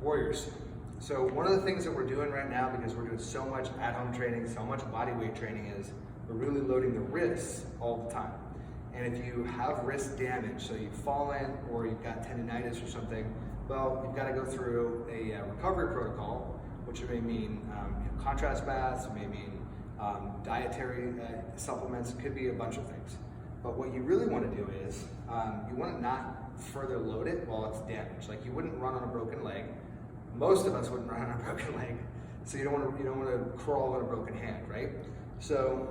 Warriors. So one of the things that we're doing right now, because we're doing so much at-home training, so much body weight training, is we're really loading the wrists all the time. And if you have wrist damage, so you've fallen or you've got tendonitis or something, well, you've got to go through a recovery protocol, which may mean contrast baths, it may mean dietary supplements, it could be a bunch of things. But what you really want to do is, you want to not further load it while it's damaged. Like you wouldn't run on a broken leg. Most of us wouldn't run on a broken leg. So you don't want to crawl on a broken hand, right? So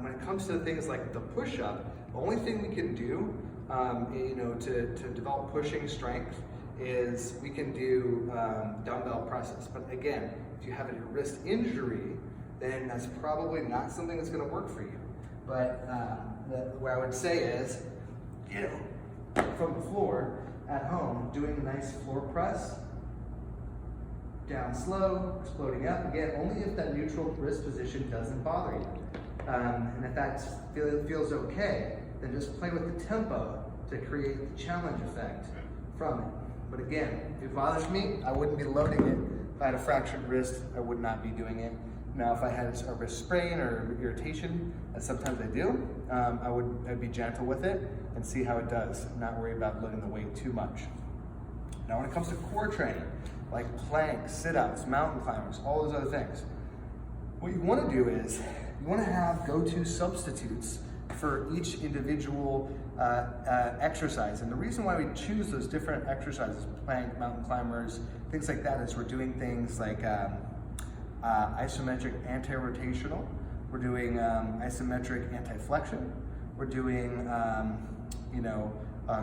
when it comes to things like the push-up, the only thing we can do, to develop pushing strength is we can do dumbbell presses. But again, if you have a wrist injury, then that's probably not something that's going to work for you. But what I would say is, from the floor at home, doing a nice floor press, down slow, exploding up. Again, only if that neutral wrist position doesn't bother you. And if that feels okay, then just play with the tempo to create the challenge effect from it. But again, if it bothers me, I wouldn't be loading it. If I had a fractured wrist, I would not be doing it. Now, if I had a wrist sprain or irritation, as sometimes I do, I'd be gentle with it and see how it does, not worry about loading the weight too much. Now, when it comes to core training, like planks, sit-ups, mountain climbers, all those other things, what you want to do is you want to have go-to substitutes for each individual exercise. And the reason why we choose those different exercises, plank, mountain climbers, things like that, is we're doing things like isometric anti-rotational, we're doing isometric anti-flexion, we're doing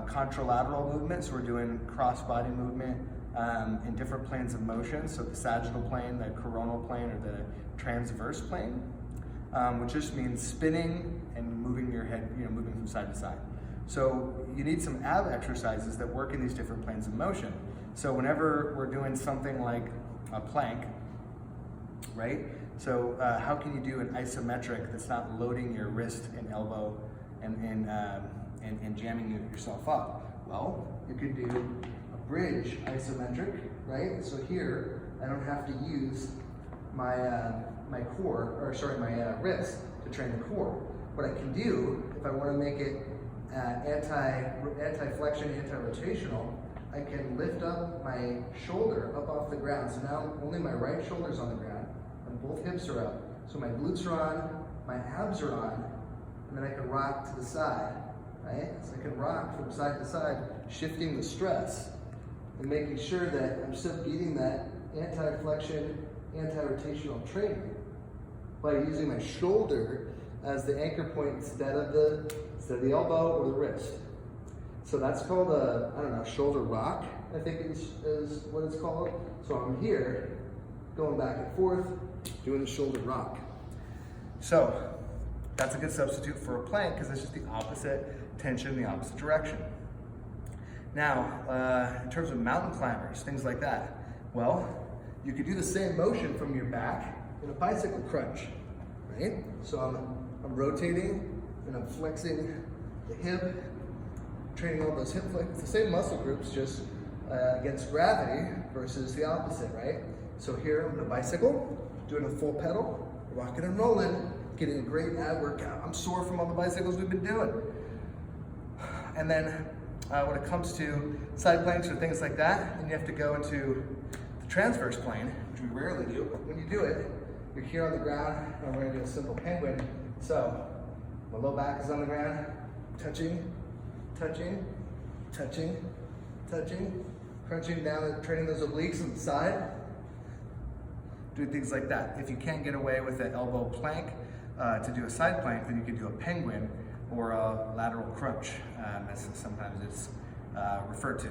contralateral movements, we're doing cross-body movement in different planes of motion, so the sagittal plane, the coronal plane, or the transverse plane, which just means spinning and moving your head, moving from side to side. So you need some ab exercises that work in these different planes of motion. So whenever we're doing something like a plank, right? So how can you do an isometric that's not loading your wrist and elbow and jamming yourself up? Well, you could do a bridge isometric, right? So here, I don't have to use my wrist to train the core. What I can do, if I want to make it anti-flexion, anti-rotational, I can lift up my shoulder up off the ground. So now only my right shoulder's on the ground and both hips are up. So my glutes are on, my abs are on, and then I can rock to the side, right? So I can rock from side to side, shifting the stress and making sure that I'm still getting that anti-flexion, anti-rotational training by using my shoulder as the anchor point instead of the elbow or the wrist. So that's called a, shoulder rock, I think is what it's called. So I'm here, going back and forth, doing the shoulder rock. So that's a good substitute for a plank because it's just the opposite tension, the opposite direction. Now, in terms of mountain climbers, things like that, well, you could do the same motion from your back in a bicycle crunch, right? So I'm rotating and I'm flexing the hip, training all those hip flexors, the same muscle groups, just against gravity versus the opposite, right? So here I'm on a bicycle, doing a full pedal, rocking and rolling, getting a great ab workout. I'm sore from all the bicycles we've been doing. And then when it comes to side planks or things like that, then you have to go into the transverse plane, which we rarely do. But when you do it, you're here on the ground, and we're gonna do a simple penguin. So my low back is on the ground, touching, touching, touching, touching, crunching down, training those obliques on the side. Do things like that. If you can't get away with an elbow plank to do a side plank, then you can do a penguin or a lateral crunch, as sometimes it's referred to.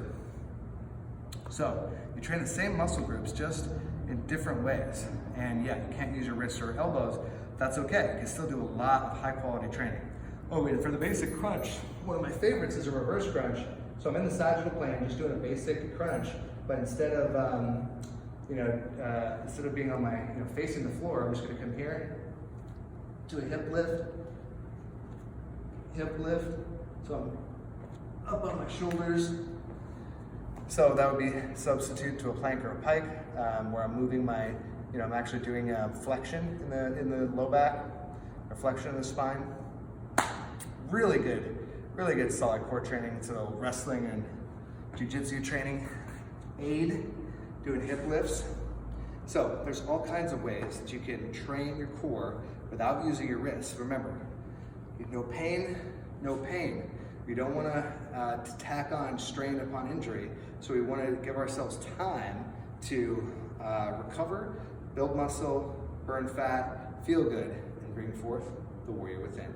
So you train the same muscle groups, just in different ways. And yeah, you can't use your wrists or elbows. That's okay. You can still do a lot of high quality training. Oh, and for the basic crunch, one of my favorites is a reverse crunch. So I'm in the sagittal plane, just doing a basic crunch, but instead of being on my, facing the floor, I'm just gonna come here, do a hip lift. So I'm up on my shoulders, So that would be substitute to a plank or a pike, where I'm moving my, I'm actually doing a flexion in the low back, or flexion in the spine. Really good solid core training. So wrestling and jiu-jitsu training aid, doing hip lifts. So there's all kinds of ways that you can train your core without using your wrists. Remember, no pain, no pain. We don't want to tack on strain upon injury, so we want to give ourselves time to recover, build muscle, burn fat, feel good, and bring forth the warrior within.